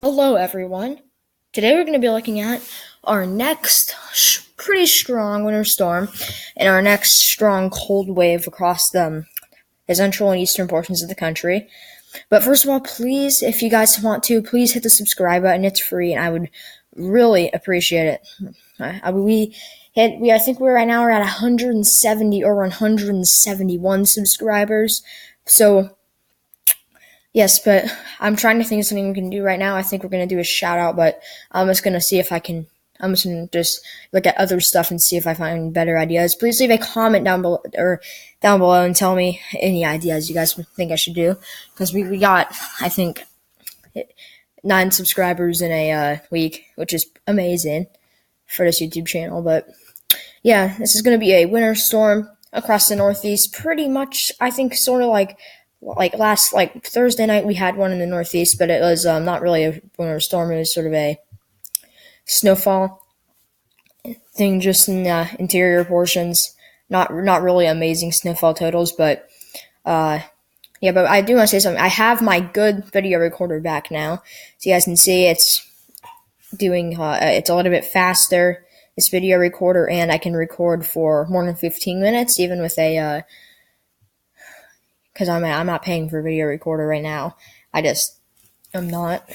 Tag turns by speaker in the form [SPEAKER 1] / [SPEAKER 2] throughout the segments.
[SPEAKER 1] Hello, everyone. Today we're going to be looking at our next pretty strong winter storm and our next strong cold wave across the central and eastern portions of the country. But first of all, please, if you guys want to, please hit the subscribe button. It's free, and I would really appreciate it. I think we're right now at 170 or 171 subscribers. So yes, but I'm trying to think of something we can do right now. I think we're going to do a shout out, but I'm just going to see if I can. I'm just going to just look at other stuff and see if I find better ideas. Please leave a comment down below and tell me any ideas you guys think I should do. Because we got, I think, 9 subscribers in a week, which is amazing for this YouTube channel. But yeah, this is going to be a winter storm across the Northeast. Pretty much, I think, sort of like last Thursday night we had one in the Northeast, but it was not really a winter storm. It was sort of a snowfall thing, just in the interior portions. Not really amazing snowfall totals, but yeah. But I do want to say something. I have my good video recorder back now, so you guys can see it's doing. It's a little bit faster. This video recorder, and I can record for more than 15 minutes, even with a. Because I'm not paying for a video recorder right now. I'm not,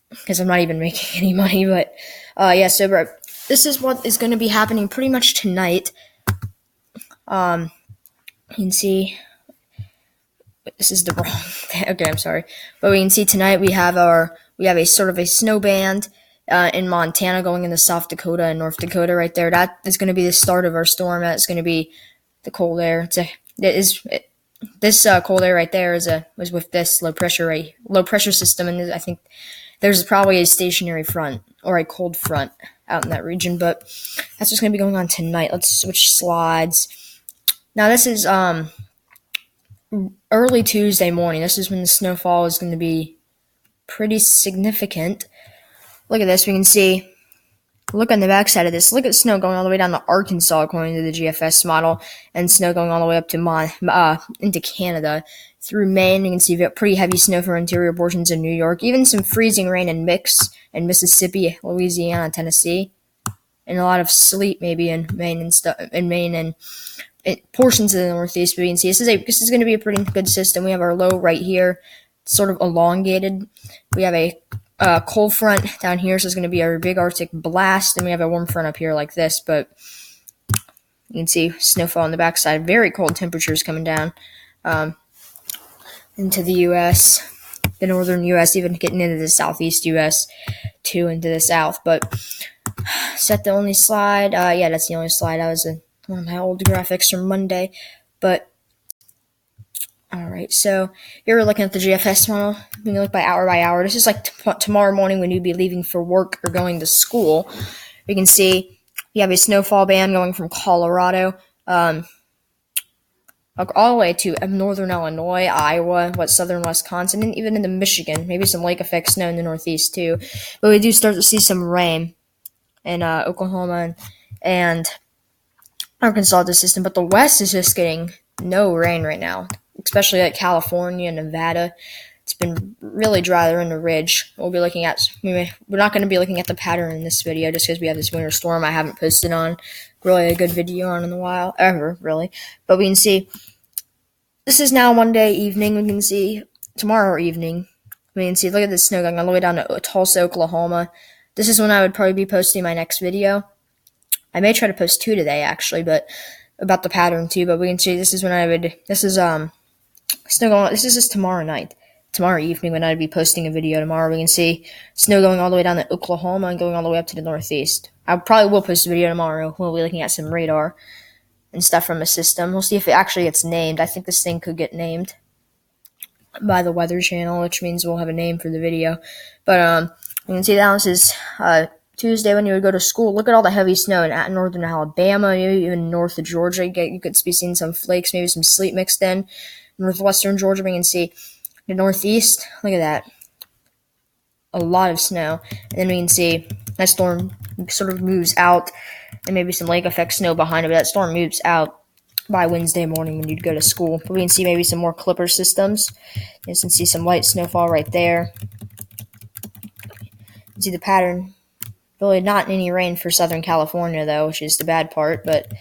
[SPEAKER 1] because I'm not even making any money. But yeah, so bro, this is what is going to be happening pretty much tonight. You can see this is the wrong. Okay, I'm sorry, but we can see tonight we have a sort of a snow band in Montana going into South Dakota and North Dakota right there. That is going to be the start of our storm. That's going to be the cold air. This cold air right there was with this low pressure system, and I think there's probably a stationary front or a cold front out in that region. But that's what's going to be going on tonight. Let's switch slides. Now this is early Tuesday morning. This is when the snowfall is going to be pretty significant. Look at this. We can see. Look on the backside of this. Look at snow going all the way down to Arkansas, according to the GFS model, and snow going all the way up to into Canada through Maine. You can see pretty heavy snow for interior portions of New York, even some freezing rain and mix in Mississippi, Louisiana, Tennessee, and a lot of sleet maybe in Maine and portions of the Northeast. But you can see this is going to be a pretty good system. We have our low right here, sort of elongated. We have a cold front down here, so it's going to be a big Arctic blast, and we have a warm front up here like this, but you can see snowfall on the backside. Very cold temperatures coming down into the U.S., the northern U.S., even getting into the southeast U.S. too, into the south. But is that the only slide? Yeah, that's the only slide. That was one of my old graphics from Monday, but alright, so here we're looking at the GFS model. We can look by hour. This is like tomorrow morning when you'd be leaving for work or going to school. We can see we have a snowfall band going from Colorado all the way to northern Illinois, Iowa, southern Wisconsin, and even into Michigan. Maybe some lake effect snow in the Northeast too. But we do start to see some rain in Oklahoma and Arkansas this system. But the West is just getting no rain right now, especially like California, Nevada. It's been really dry. They're in the ridge. We're not going to be looking at the pattern in this video just because we have this winter storm I haven't posted on really a good video on in a while, ever, really. But we can see this is now Monday evening. We can see tomorrow evening. We can see, look at the snow going all the way down to Tulsa, Oklahoma. This is when I would probably be posting my next video. I may try to post 2 today, actually, but about the pattern too. But we can see this is when this is snow going. This is just tomorrow evening when I'd be posting a video tomorrow. We can see snow going all the way down to Oklahoma and going all the way up to the Northeast. I probably will post a video tomorrow. We'll be looking at some radar and stuff from the system. We'll see if it actually gets named. I think this thing could get named by the Weather Channel, which means we'll have a name for the video. But you can see that this is Tuesday when you would go to school. Look at all the heavy snow in northern Alabama, maybe even north of Georgia. You could be seeing some flakes, maybe some sleet mixed in. Northwestern Georgia, we can see the Northeast. Look at that. A lot of snow. And then we can see that storm sort of moves out, and maybe some lake effect snow behind it. But that storm moves out by Wednesday morning when you'd go to school. But we can see maybe some more clipper systems. You can see some light snowfall right there. You see the pattern. Really not any rain for Southern California, though, which is the bad part. But,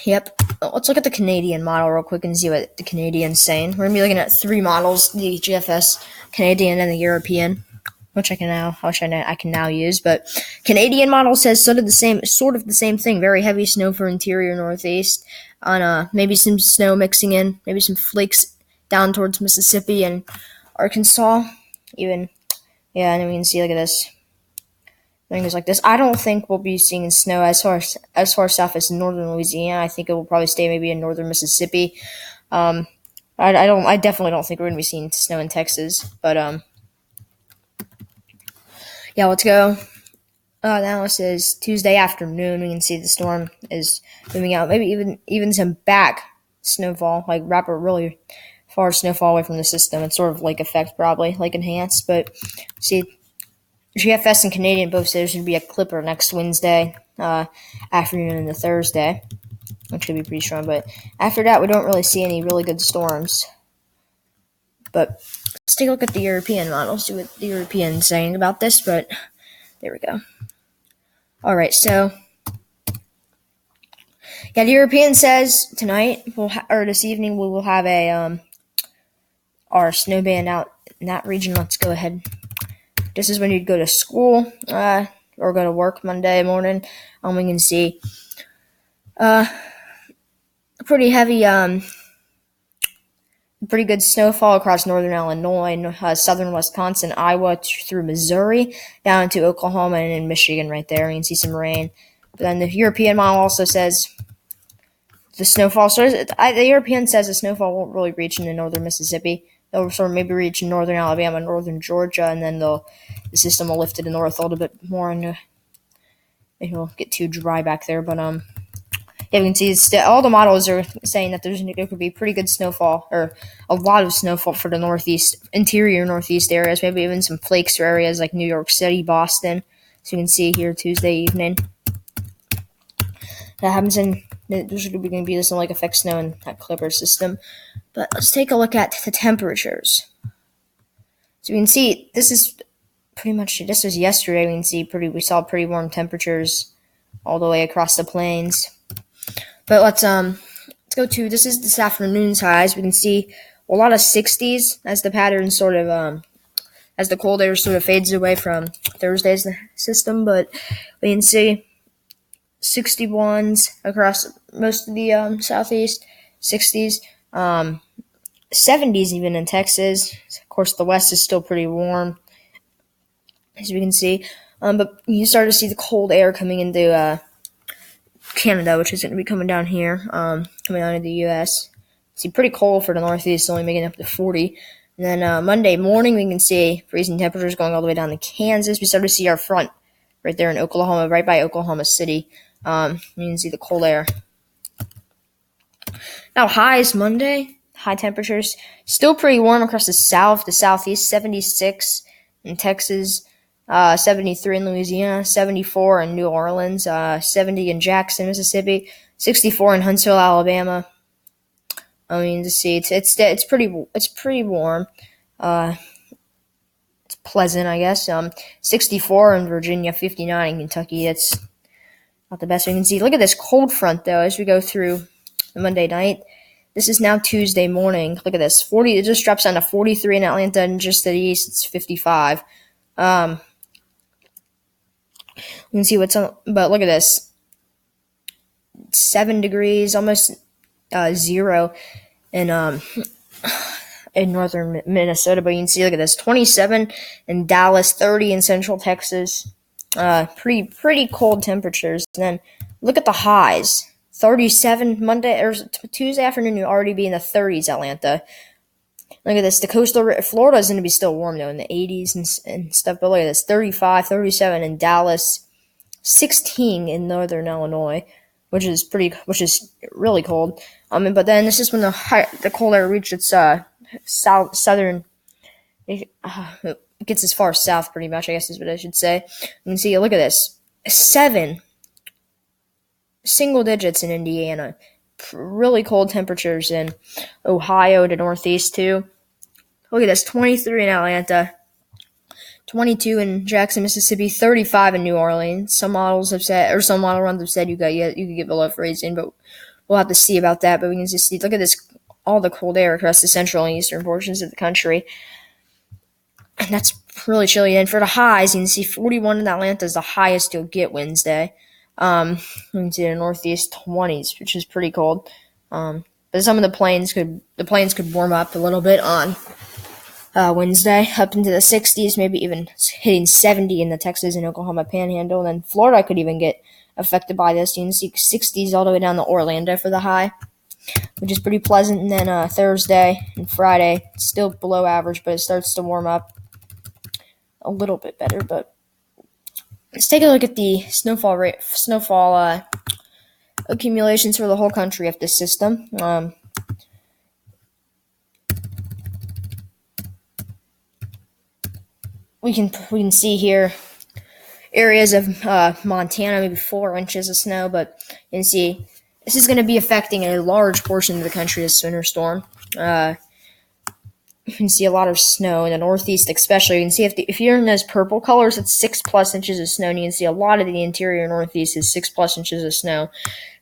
[SPEAKER 1] yep. Let's look at the Canadian model real quick and see what the Canadian's saying. We're going to be looking at 3 models, the GFS, Canadian, and the European, which I can now use. But Canadian model says sort of the same thing. Very heavy snow for interior Northeast, on maybe some snow mixing in, maybe some flakes down towards Mississippi and Arkansas. Even, yeah, and then we can see, look at this. Things like this. I don't think we'll be seeing snow as far south as northern Louisiana. I think it will probably stay maybe in northern Mississippi. I definitely don't think we're gonna be seeing snow in Texas. But yeah, let's go. Now it says Tuesday afternoon. We can see the storm is moving out. Maybe even some back snowfall, like wrap a really far snowfall away from the system. It's sort of lake effect, probably like enhanced. But see. GFS and Canadian both say there's going to be a clipper next Wednesday afternoon and the Thursday, which should be pretty strong. But after that, we don't really see any really good storms. But let's take a look at the European model, see what the European's saying about this. But there we go. All right, so yeah, the European says tonight or this evening we will have our snow band out in that region. Let's go ahead. This is when you'd go to school or go to work Monday morning. We can see pretty heavy, pretty good snowfall across northern Illinois, southern Wisconsin, Iowa through Missouri, down into Oklahoma and in Michigan right there. You can see some rain. But then the European model also says the snowfall. The European says the snowfall won't really reach into northern Mississippi. They'll sort of maybe reach northern Alabama, northern Georgia, and then the system will lift to the north a little bit more, and it'll get too dry back there. But yeah, you can see all the models are saying that there could be pretty good snowfall, or a lot of snowfall for the interior northeast areas, maybe even some flakes for areas like New York City, Boston. So you can see here Tuesday evening. That happens there's going to be this lake effect snow in that clipper system. But let's take a look at the temperatures. So we can see this was yesterday. We saw pretty warm temperatures all the way across the plains. But let's go to this afternoon's highs. We can see a lot of 60s as the pattern sort of as the cold air sort of fades away from Thursday's system. But we can see 61s across most of the southeast, 60s, 70s even in Texas. Of course, the west is still pretty warm, as we can see. But you start to see the cold air coming into Canada, which is going to be coming down here, coming down to the U.S. See, pretty cold for the Northeast, only making up to 40. And then Monday morning, we can see freezing temperatures going all the way down to Kansas. We start to see our front right there in Oklahoma, right by Oklahoma City. You can see the cold air. Now, highs Monday, high temperatures, still pretty warm across the southeast, 76 in Texas, 73 in Louisiana, 74 in New Orleans, 70 in Jackson, Mississippi, 64 in Huntsville, Alabama. I mean, to see it's pretty warm. It's pleasant, I guess. 64 in Virginia, 59 in Kentucky. It's not the best we can see. Look at this cold front, though, as we go through the Monday night. This is now Tuesday morning. Look at this. 40. It just drops down to 43 in Atlanta, and just to the east, it's 55. You can see what's on, but look at this. 7 degrees, almost 0 in northern Minnesota. But you can see, look at this. 27 in Dallas, 30 in central Texas. Pretty cold temperatures. And then look at the highs. 37 Monday or Tuesday afternoon, you'll already be in the 30s, Atlanta. Look at this. The coastal Florida is going to be still warm, though, in the 80s and stuff. But look at this. 35, 37 in Dallas, 16 in northern Illinois, which is really cold. But then this is when the cold air reaches its southern. It gets as far south, pretty much, I guess is what I should say. You can see, look at this. 7 single digits in Indiana. Really cold temperatures in Ohio to northeast, too. Look at this. 23 in Atlanta. 22 in Jackson, Mississippi, 35 in New Orleans. Some models have said, or some model runs have said you could get below freezing, but we'll have to see about that. But we can just see, look at this, all the cold air across the central and eastern portions of the country, and that's really chilly. And for the highs, you can see 41 in Atlanta is the highest you'll get Wednesday. You can see the northeast 20s, which is pretty cold. But some of the plains could warm up a little bit on Wednesday, up into the 60s, maybe even hitting 70 in the Texas and Oklahoma Panhandle. And then Florida could even get affected by this. You can see 60s all the way down to Orlando for the high, which is pretty pleasant. And then Thursday and Friday, still below average, but it starts to warm up a little bit better. But let's take a look at the snowfall accumulations for the whole country of this system. We can see here areas of Montana, maybe 4 inches of snow, but you can see this is going to be affecting a large portion of the country, this winter storm. You can see a lot of snow in the northeast, especially. You can see if you're in those purple colors, it's 6+ inches of snow, and you can see a lot of the interior northeast is 6+ inches of snow.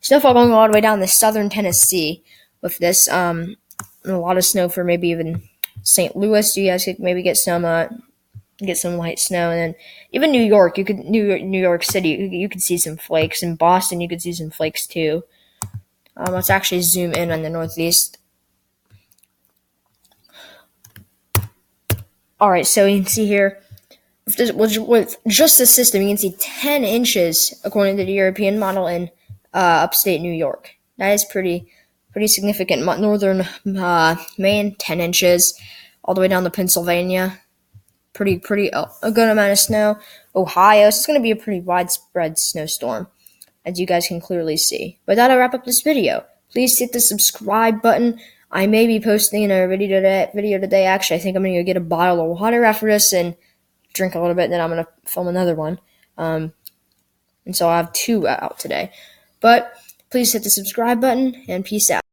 [SPEAKER 1] Snowfall going all the way down to southern Tennessee with this. And a lot of snow for maybe even St. Louis. You guys could maybe get some light snow, and then even New York. New York City. You could see some flakes. In Boston, you could see some flakes too. Let's actually zoom in on the northeast. All right, so you can see here, with just the system, you can see 10 inches according to the European model in upstate New York. That is pretty significant. Northern Maine, 10 inches, all the way down to Pennsylvania. Pretty a good amount of snow. Ohio, so it's going to be a pretty widespread snowstorm, as you guys can clearly see. But that'll wrap up this video. Please hit the subscribe button. I may be posting a video today. Actually, I think I'm going to go get a bottle of water after this and drink a little bit, and then I'm going to film another one. And so I'll have 2 out today. But please hit the subscribe button, and peace out.